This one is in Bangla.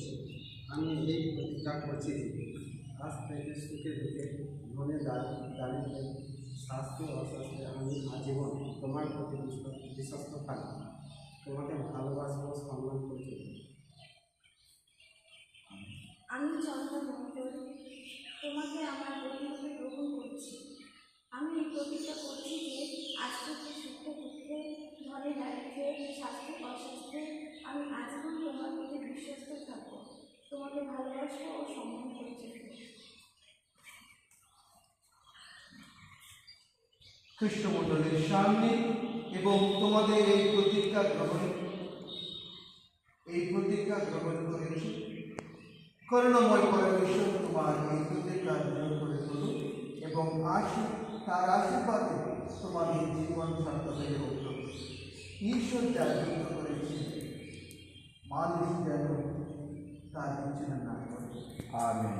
করছি। আমি এই প্রতিজ্ঞা করছি যে আজ থেকে সুখে দুঃখে ধনে দারিদ্রে স্বাস্থ্যে অস্বাস্থ্যে আমি আজীবন তোমার প্রতি বিশ্বস্ত থাকব, তোমাকে ভালোবাসবো, সম্মান করছি। আমি চন্দ্র মণ্ডল তোমাকে আমার প্রতিরূপে গ্রহণ করছি। আমি এই প্রতিজ্ঞা করছি যে আজ থেকে সুখে দুঃখে ধনে দারিদ্রে স্বাস্থ্যে অস্বাস্থ্যে আমি আজীবন তোমার প্রতি বিশ্বস্ত থাকবো, তোমাকে ভালোবাসবো ও সম্মান করছি। খ্রিস্টমণ্ডলের সামনে এবং তোমাদের এই প্রতিজ্ঞা গ্রহণ করেছি। করুণাময় পরমেশ্বর তোমার এই প্রতিজ্ঞা গ্রহণ করে তুলুন এবং তার আশীর্বাদে তোমাদের জীবন সার্থক হয়ে উঠল। ঈশ্বর যা যুক্ত করেছে মানুষ যেন তার বিচ্ছিন্ন না করে। আমেন।